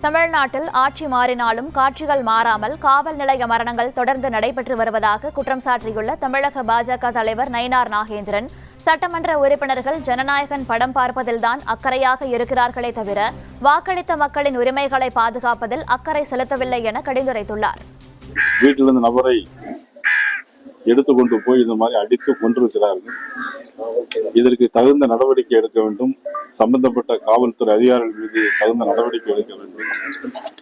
தமிழ்நாட்டில் ஆட்சி மாறினாலும் காட்சிகள் மாறாமல் காவல் நிலைய மரணங்கள் தொடர்ந்து நடைபெற்று வருவதாக குற்றம் சாட்டியுள்ள தமிழக பாஜக தலைவர் நயினார் நாகேந்திரன், சட்டமன்ற உறுப்பினர்கள் ஜனநாயகன் படம் பார்ப்பதில்தான் அக்கறையாக இருக்கிறார்களே தவிர வாக்களித்த மக்களின் உரிமைகளை பாதுகாப்பதில் அக்கறை செலுத்தவில்லை என கடிந்துரைத்துள்ளார். வீட்டிலிருந்து நபரை எடுத்துக்கொண்டு போய் இந்த மாதிரி அடித்து கொண்டிருக்கிறார்கள். இதற்கு தகுந்த நடவடிக்கை எடுக்க வேண்டும். சம்பந்தப்பட்ட காவல்துறை அதிகாரிகள் மீது தகுந்த நடவடிக்கை எடுக்க வேண்டும்.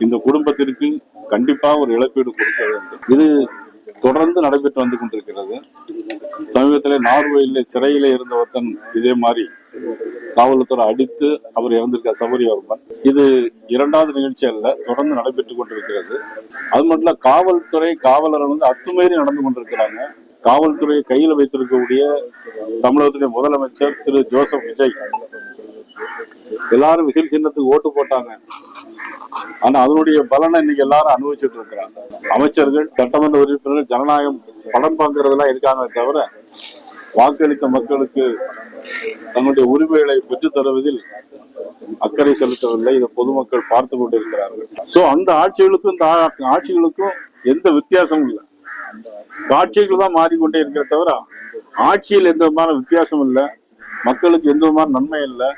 இந்த குடும்பத்திற்கு கண்டிப்பாக ஒரு இழப்பீடு கொடுக்க வேண்டும். இது தொடர்ந்து நடைபெற்று வந்து கொண்டிருக்கிறது. சமீபத்தில் நார்வேயில் சிறையில இருந்த ஒருத்தன் இதே மாதிரி காவல்துறை அடித்து அவர் இறந்திருக்கார், சபரிவர்மன். இது இரண்டாவது நிகழ்ச்சி அல்ல, தொடர்ந்து நடைபெற்றுக் கொண்டிருக்கிறது. அது மட்டும் இல்ல, காவல்துறை காவலர்கள் வந்து அத்துமீறி நடந்து கொண்டிருக்கிறாங்க. காவல்துறையை கையில் வைத்திருக்கக்கூடிய தமிழகத்துடைய முதலமைச்சர் திரு ஜோசப் விஜய், எல்லாரும் விசில் சின்னத்துக்கு ஓட்டு போட்டாங்க. ஆனா அதனுடைய பலனை இன்னைக்கு எல்லாரும் அனுபவிச்சுட்டு இருக்கிறாங்க. அமைச்சர்கள், சட்டமன்ற உறுப்பினர்கள் ஜனநாயகம் படம் பார்க்கறதெல்லாம் இருக்காங்க தவிர வாக்களித்த மக்களுக்கு தங்களுடைய உரிமைகளை பெற்றுத் தருவதில் அக்கறை செலுத்தவில்லை. இதை பொதுமக்கள் பார்த்து கொண்டிருக்கிறார்கள். சோ அந்த ஆட்சிகளுக்கும் இந்த ஆட்சிகளுக்கும் எந்த வித்தியாசமும் இல்லை. காட்சிகள் தான் மாறிக்கொண்டே இருக்கிற தவிர ஆட்சியில் எந்த விதமான வித்தியாசம் இல்லை. மக்களுக்கு எந்த விதமான நன்மை இல்லை.